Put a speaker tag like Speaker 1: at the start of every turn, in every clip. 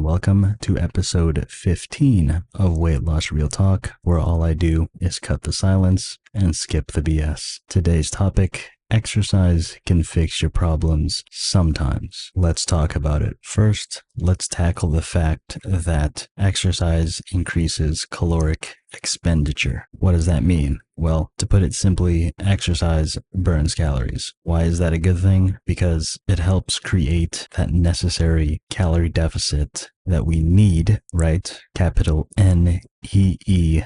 Speaker 1: welcome to episode 15 of Weight Loss Real Talk, where all I do is cut the silence and skip the BS. Today's topic: exercise can fix your problems sometimes. Let's talk about it. First, let's tackle the fact that exercise increases caloric expenditure. What does that mean? Well, to put it simply, exercise burns calories. Why is that a good thing? Because it helps create that necessary calorie deficit that we need, right? Capital N-E-E-D,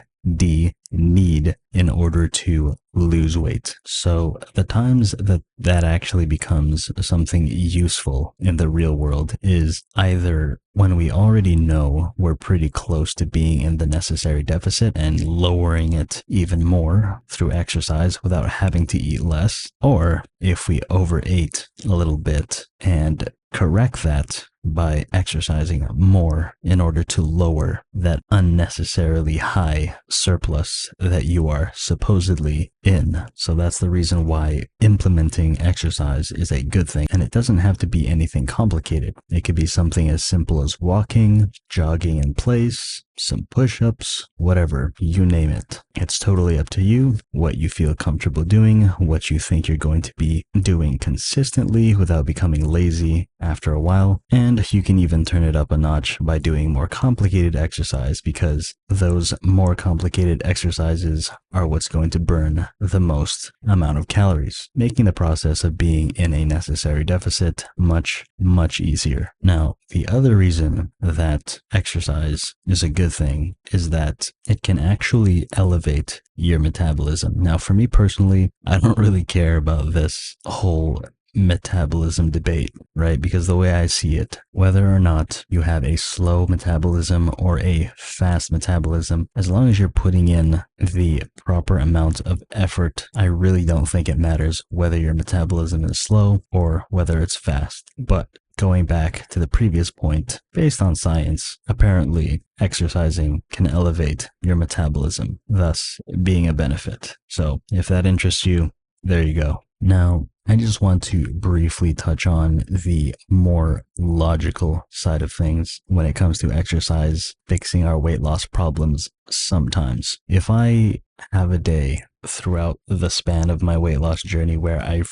Speaker 1: need, in order to lose weight. So the times that actually becomes something useful in the real world is either when we already know we're pretty close to being in the necessary deficit and lowering it even more through exercise without having to eat less, or if we overate a little bit and correct that by exercising more in order to lower that unnecessarily high surplus that you are supposedly in. So that's the reason why implementing exercise is a good thing. And it doesn't have to be anything complicated. It could be something as simple as walking, jogging in place, some push-ups, whatever, you name it. It's totally up to you, what you feel comfortable doing, what you think you're going to be doing consistently without becoming lazy after a while. And you can even turn it up a notch by doing more complicated exercise, because those more complicated exercises are what's going to burn the most amount of calories, making the process of being in a necessary deficit much, much easier. Now, the other reason that exercise is a good thing is that it can actually elevate your metabolism. Now, for me personally, I don't really care about this whole metabolism debate, right? Because the way I see it, whether or not you have a slow metabolism or a fast metabolism, as long as you're putting in the proper amount of effort, I really don't think it matters whether your metabolism is slow or whether it's fast. But going back to the previous point, based on science, apparently exercising can elevate your metabolism, thus being a benefit. So if that interests you, there you go. Now, I just want to briefly touch on the more logical side of things when it comes to exercise fixing our weight loss problems sometimes. If I have a day throughout the span of my weight loss journey where I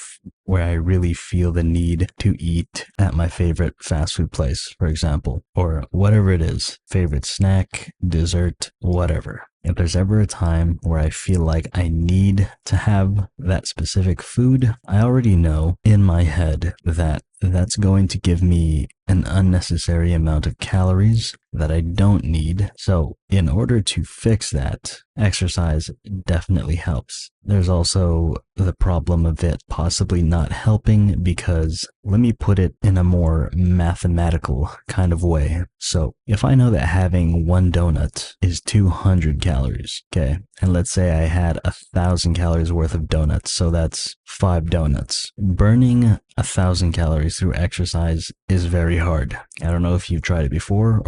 Speaker 1: really feel the need to eat at my favorite fast food place, for example, or whatever it is, favorite snack, dessert, whatever. If there's ever a time where I feel like I need to have that specific food, I already know in my head that that's going to give me an unnecessary amount of calories that I don't need. So in order to fix that, exercise definitely helps. There's also the problem of it possibly not helping, because let me put it in a more mathematical kind of way. So if I know that having one donut is 200 calories, okay, and let's say I had 1,000 calories worth of donuts, so that's 5 donuts. Burning 1,000 calories through exercise is very hard. I don't know if you've tried it before,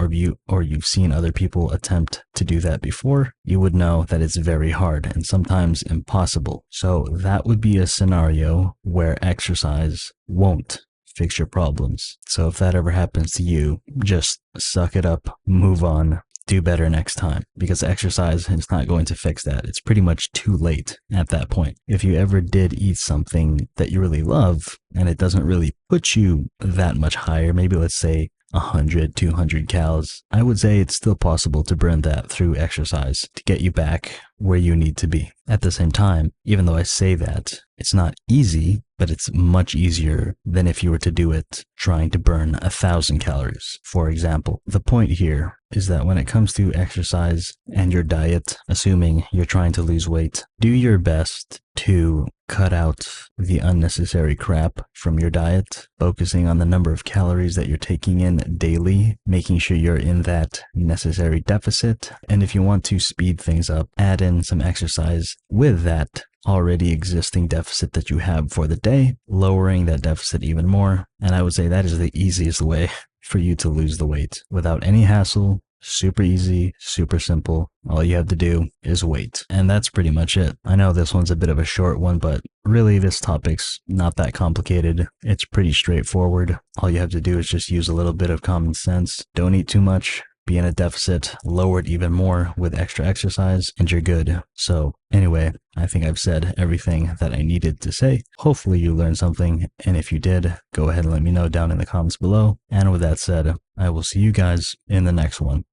Speaker 1: or you've seen other people attempt to do that before. You would know that it's very hard and sometimes impossible. So that would be a scenario where exercise won't fix your problems. So if that ever happens to you, just suck it up, move on, do better next time, because exercise is not going to fix that. It's pretty much too late at that point. If you ever did eat something that you really love and it doesn't really put you that much higher, maybe let's say 100, 200 calories, I would say it's still possible to burn that through exercise to get you back where you need to be. At the same time, even though I say that, it's not easy, but it's much easier than if you were to do it trying to burn 1,000 calories, for example. The point here is that when it comes to exercise and your diet, assuming you're trying to lose weight, do your best to cut out the unnecessary crap from your diet, focusing on the number of calories that you're taking in daily, making sure you're in that necessary deficit. And if you want to speed things up, add in some exercise with that already existing deficit that you have for the day, lowering that deficit even more. And I would say that is the easiest way for you to lose the weight without any hassle, Super easy, super simple. All you have to do is wait. And that's pretty much it. I know this one's a bit of a short one, but really this topic's not that complicated. It's pretty straightforward. All you have to do is just use a little bit of common sense. Don't eat too much. Be in a deficit, lower it even more with extra exercise, and you're good. So anyway, I think I've said everything that I needed to say. Hopefully you learned something, and if you did, go ahead and let me know down in the comments below. And with that said, I will see you guys in the next one.